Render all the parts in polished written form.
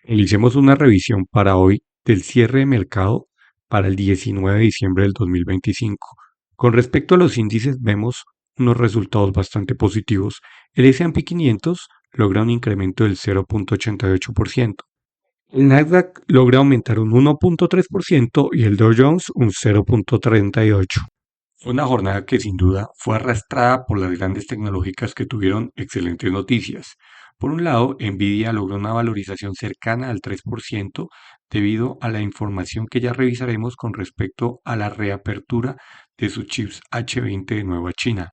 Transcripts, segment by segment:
Realicemos una revisión para hoy del cierre de mercado para el 19 de diciembre del 2025. Con respecto a los índices, vemos unos resultados bastante positivos. El S&P 500 logra un incremento del 0.88%. El Nasdaq logra aumentar un 1.3% y el Dow Jones un 0.38%. Fue una jornada que sin duda fue arrastrada por las grandes tecnológicas que tuvieron excelentes noticias. Por un lado, Nvidia logró una valorización cercana al 3% debido a la información que ya revisaremos con respecto a la reapertura de sus chips H20 de nuevo a China.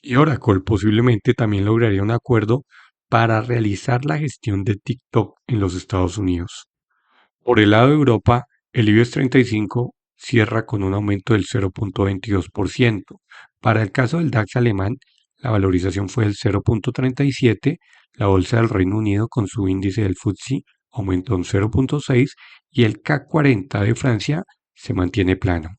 Y Oracle posiblemente también lograría un acuerdo para realizar la gestión de TikTok en los Estados Unidos. Por el lado de Europa, el IBEX 35 cierra con un aumento del 0.22%. Para el caso del DAX alemán, la valorización fue del 0.37%, la bolsa del Reino Unido con su índice del FTSE aumentó un 0.6% y el CAC 40 de Francia se mantiene plano.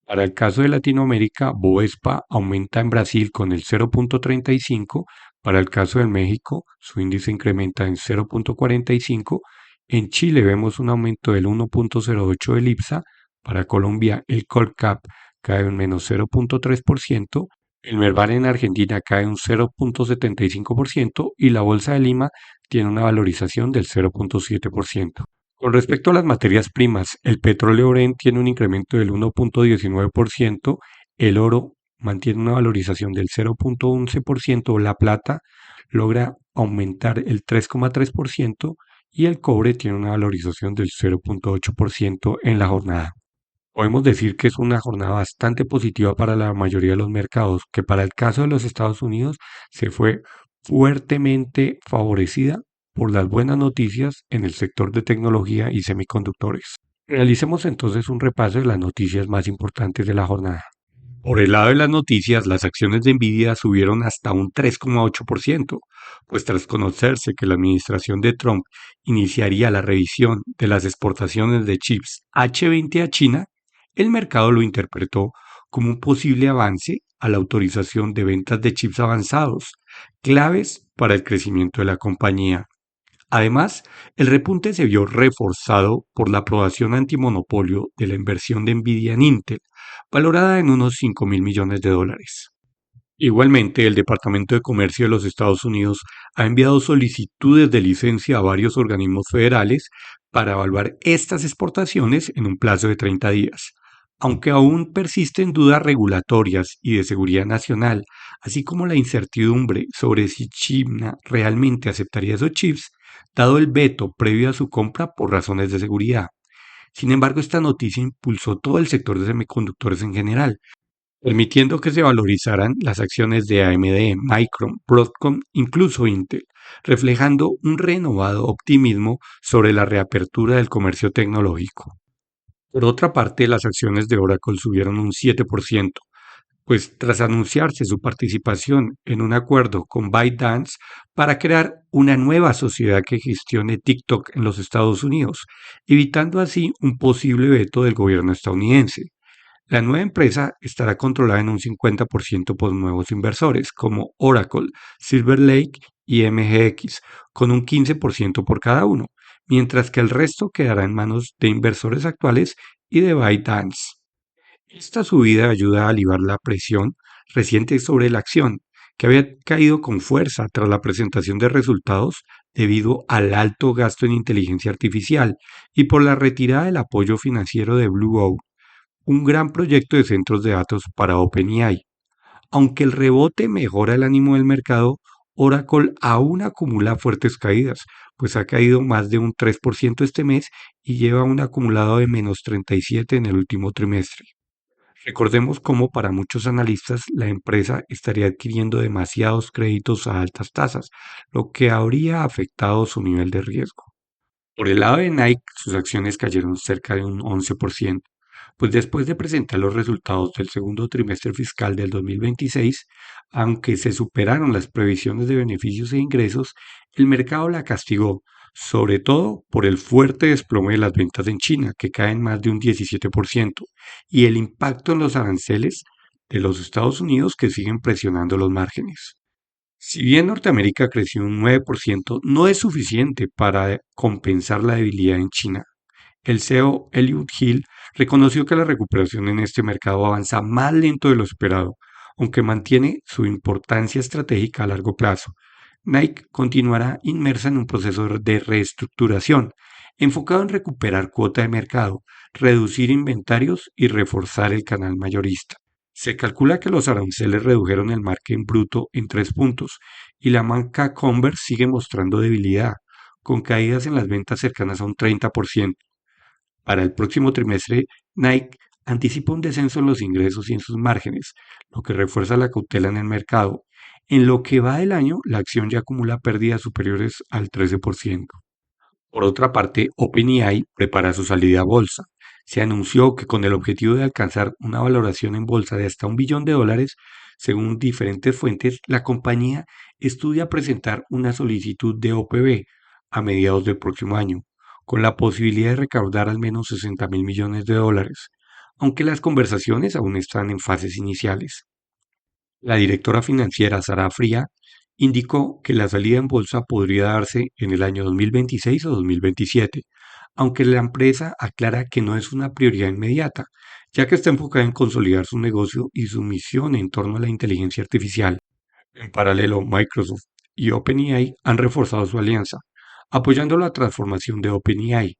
Para el caso de Latinoamérica, Bovespa aumenta en Brasil con el 0.35, para el caso de México, su índice incrementa en 0.45, en Chile vemos un aumento del 1.08 del IPSA, para Colombia el Colcap cae un menos 0.3%, el Merval en Argentina cae un 0.75% y la Bolsa de Lima tiene una valorización del 0.7%. Con respecto a las materias primas, el petróleo Brent tiene un incremento del 1.19%, el oro mantiene una valorización del 0.11%, la plata logra aumentar el 3.3% y el cobre tiene una valorización del 0.8% en la jornada. Podemos decir que es una jornada bastante positiva para la mayoría de los mercados, que para el caso de los Estados Unidos se fue fuertemente favorecida por las buenas noticias en el sector de tecnología y semiconductores. Realicemos entonces un repaso de las noticias más importantes de la jornada. Por el lado de las noticias, las acciones de Nvidia subieron hasta un 3.8%, pues tras conocerse que la administración de Trump iniciaría la revisión de las exportaciones de chips H20 a China, el mercado lo interpretó como un posible avance a la autorización de ventas de chips avanzados, claves para el crecimiento de la compañía. Además, el repunte se vio reforzado por la aprobación antimonopolio de la inversión de Nvidia en Intel, valorada en unos 5.000 millones de dólares. Igualmente, el Departamento de Comercio de los Estados Unidos ha enviado solicitudes de licencia a varios organismos federales para evaluar estas exportaciones en un plazo de 30 días. Aunque aún persisten dudas regulatorias y de seguridad nacional, así como la incertidumbre sobre si China realmente aceptaría esos chips, dado el veto previo a su compra por razones de seguridad. Sin embargo, esta noticia impulsó todo el sector de semiconductores en general, permitiendo que se valorizaran las acciones de AMD, Micron, Broadcom, incluso Intel, reflejando un renovado optimismo sobre la reapertura del comercio tecnológico. Por otra parte, las acciones de Oracle subieron un 7%, pues tras anunciarse su participación en un acuerdo con ByteDance para crear una nueva sociedad que gestione TikTok en los Estados Unidos, evitando así un posible veto del gobierno estadounidense. La nueva empresa estará controlada en un 50% por nuevos inversores como Oracle, Silver Lake y MGX, con un 15% por cada uno, mientras que el resto quedará en manos de inversores actuales y de ByteDance. Esta subida ayuda a aliviar la presión reciente sobre la acción, que había caído con fuerza tras la presentación de resultados debido al alto gasto en inteligencia artificial y por la retirada del apoyo financiero de Blue Owl, un gran proyecto de centros de datos para OpenAI. Aunque el rebote mejora el ánimo del mercado, Oracle aún acumula fuertes caídas, pues ha caído más de un 3% este mes y lleva un acumulado de menos 37 en el último trimestre. Recordemos cómo para muchos analistas la empresa estaría adquiriendo demasiados créditos a altas tasas, lo que habría afectado su nivel de riesgo. Por el lado de Nike, sus acciones cayeron cerca de un 11%, pues después de presentar los resultados del segundo trimestre fiscal del 2026, aunque se superaron las previsiones de beneficios e ingresos, el mercado la castigó, sobre todo por el fuerte desplome de las ventas en China, que caen más de un 17%, y el impacto en los aranceles de los Estados Unidos que siguen presionando los márgenes. Si bien Norteamérica creció un 9%, no es suficiente para compensar la debilidad en China. El CEO Elliot Hill reconoció que la recuperación en este mercado avanza más lento de lo esperado, aunque mantiene su importancia estratégica a largo plazo. Nike continuará inmersa en un proceso de reestructuración, enfocado en recuperar cuota de mercado, reducir inventarios y reforzar el canal mayorista. Se calcula que los aranceles redujeron el margen bruto en 3 puntos y la marca Converse sigue mostrando debilidad, con caídas en las ventas cercanas a un 30%. Para el próximo trimestre, Nike anticipa un descenso en los ingresos y en sus márgenes, lo que refuerza la cautela en el mercado. En lo que va del año, la acción ya acumula pérdidas superiores al 13%. Por otra parte, OpenAI prepara su salida a bolsa. Se anunció que con el objetivo de alcanzar una valoración en bolsa de hasta $1 billón, según diferentes fuentes, la compañía estudia presentar una solicitud de OPV a mediados del próximo año, con la posibilidad de recaudar al menos $60.000 millones, aunque las conversaciones aún están en fases iniciales. La directora financiera Sara Fría indicó que la salida en bolsa podría darse en el año 2026 o 2027, aunque la empresa aclara que no es una prioridad inmediata, ya que está enfocada en consolidar su negocio y su misión en torno a la inteligencia artificial. En paralelo, Microsoft y OpenAI han reforzado su alianza, apoyando la transformación de OpenAI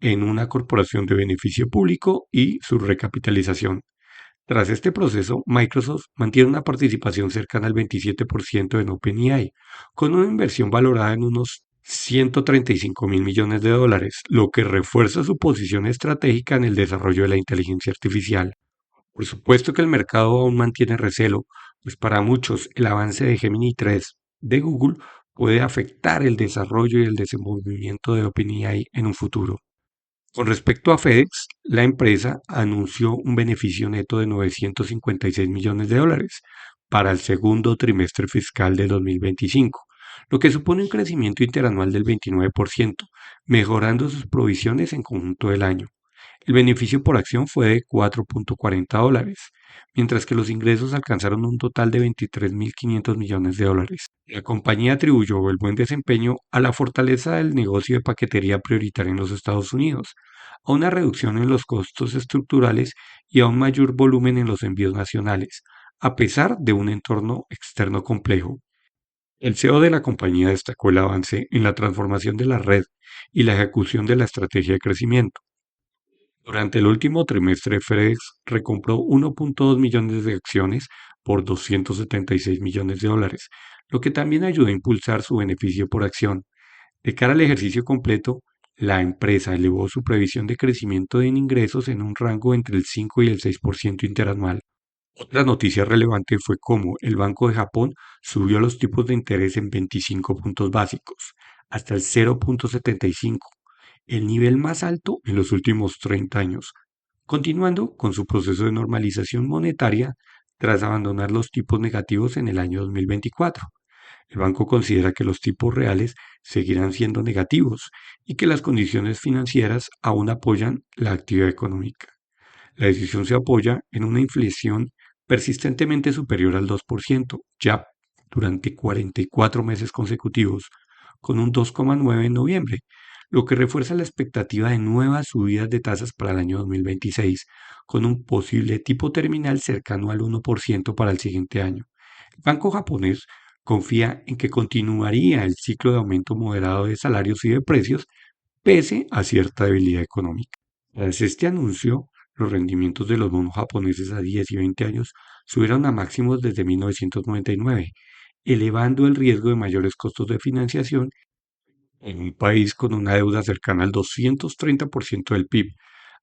en una corporación de beneficio público y su recapitalización. Tras este proceso, Microsoft mantiene una participación cercana al 27% en OpenAI, con una inversión valorada en unos $135.000 millones, lo que refuerza su posición estratégica en el desarrollo de la inteligencia artificial. Por supuesto que el mercado aún mantiene recelo, pues para muchos el avance de Gemini 3 de Google puede afectar el desarrollo y el desenvolvimiento de OpenAI en un futuro. Con respecto a FedEx, la empresa anunció un beneficio neto de $956 millones para el segundo trimestre fiscal de 2025, lo que supone un crecimiento interanual del 29%, mejorando sus provisiones en conjunto del año. El beneficio por acción fue de $4.40, mientras que los ingresos alcanzaron un total de $23.500 millones. La compañía atribuyó el buen desempeño a la fortaleza del negocio de paquetería prioritaria en los Estados Unidos, a una reducción en los costos estructurales y a un mayor volumen en los envíos nacionales, a pesar de un entorno externo complejo. El CEO de la compañía destacó el avance en la transformación de la red y la ejecución de la estrategia de crecimiento. Durante el último trimestre, FedEx recompró 1.2 millones de acciones por $276 millones, lo que también ayudó a impulsar su beneficio por acción. De cara al ejercicio completo, la empresa elevó su previsión de crecimiento en ingresos en un rango entre el 5 y el 6% interanual. Otra noticia relevante fue cómo el Banco de Japón subió los tipos de interés en 25 puntos básicos, hasta el 0.75, el nivel más alto en los últimos 30 años, continuando con su proceso de normalización monetaria tras abandonar los tipos negativos en el año 2024. El banco considera que los tipos reales seguirán siendo negativos y que las condiciones financieras aún apoyan la actividad económica. La decisión se apoya en una inflación persistentemente superior al 2%, ya durante 44 meses consecutivos, con un 2,9 en noviembre, lo que refuerza la expectativa de nuevas subidas de tasas para el año 2026, con un posible tipo terminal cercano al 1% para el siguiente año. El banco japonés confía en que continuaría el ciclo de aumento moderado de salarios y de precios pese a cierta debilidad económica. Tras este anuncio, los rendimientos de los bonos japoneses a 10 y 20 años subieron a máximos desde 1999, elevando el riesgo de mayores costos de financiación en un país con una deuda cercana al 230% del PIB.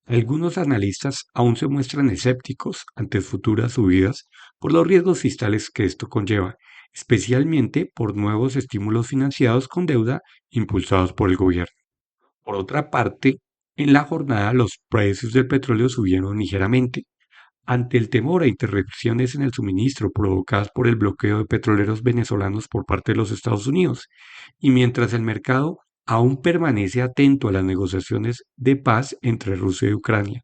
Algunos analistas aún se muestran escépticos ante futuras subidas por los riesgos fiscales que esto conlleva, especialmente por nuevos estímulos financiados con deuda impulsados por el gobierno. Por otra parte, en la jornada los precios del petróleo subieron ligeramente, ante el temor a interrupciones en el suministro provocadas por el bloqueo de petroleros venezolanos por parte de los Estados Unidos, y mientras el mercado aún permanece atento a las negociaciones de paz entre Rusia y Ucrania.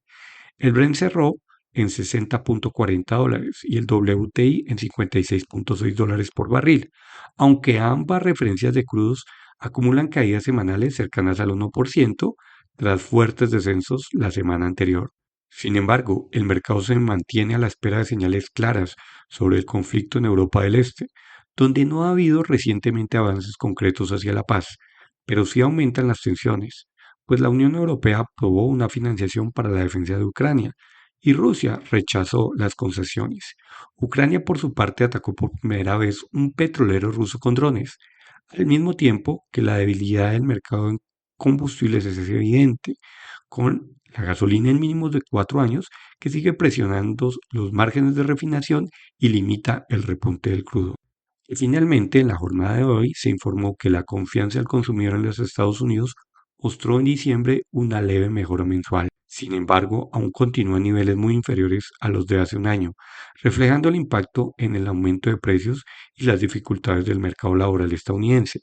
El Brent cerró en $60.40 y el WTI en $56.6 por barril, aunque ambas referencias de crudos acumulan caídas semanales cercanas al 1% tras fuertes descensos la semana anterior. Sin embargo, el mercado se mantiene a la espera de señales claras sobre el conflicto en Europa del Este, donde no ha habido recientemente avances concretos hacia la paz, pero sí aumentan las tensiones, pues la Unión Europea aprobó una financiación para la defensa de Ucrania y Rusia rechazó las concesiones. Ucrania, por su parte, atacó por primera vez un petrolero ruso con drones, al mismo tiempo que la debilidad del mercado en combustibles es evidente, con la gasolina en mínimos de 4 años que sigue presionando los márgenes de refinación y limita el repunte del crudo. Y finalmente, en la jornada de hoy se informó que la confianza del consumidor en los Estados Unidos mostró en diciembre una leve mejora mensual. Sin embargo, aún continúa a niveles muy inferiores a los de hace un año, reflejando el impacto en el aumento de precios y las dificultades del mercado laboral estadounidense.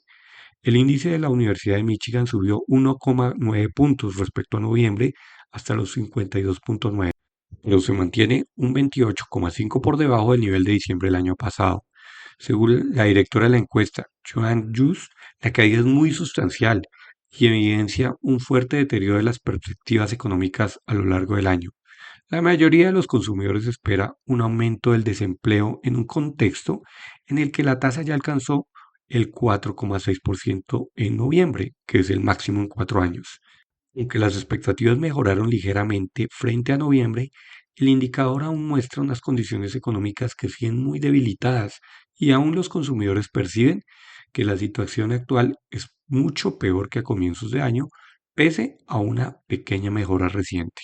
El índice de la Universidad de Michigan subió 1,9 puntos respecto a noviembre hasta los 52,9, pero se mantiene un 28,5 por debajo del nivel de diciembre del año pasado. Según la directora de la encuesta, Joan Jus, la caída es muy sustancial y evidencia un fuerte deterioro de las perspectivas económicas a lo largo del año. La mayoría de los consumidores espera un aumento del desempleo en un contexto en el que la tasa ya alcanzó el 4,6% en noviembre, que es el máximo en 4 años. Aunque las expectativas mejoraron ligeramente frente a noviembre, el indicador aún muestra unas condiciones económicas que siguen muy debilitadas y aún los consumidores perciben que la situación actual es mucho peor que a comienzos de año, pese a una pequeña mejora reciente.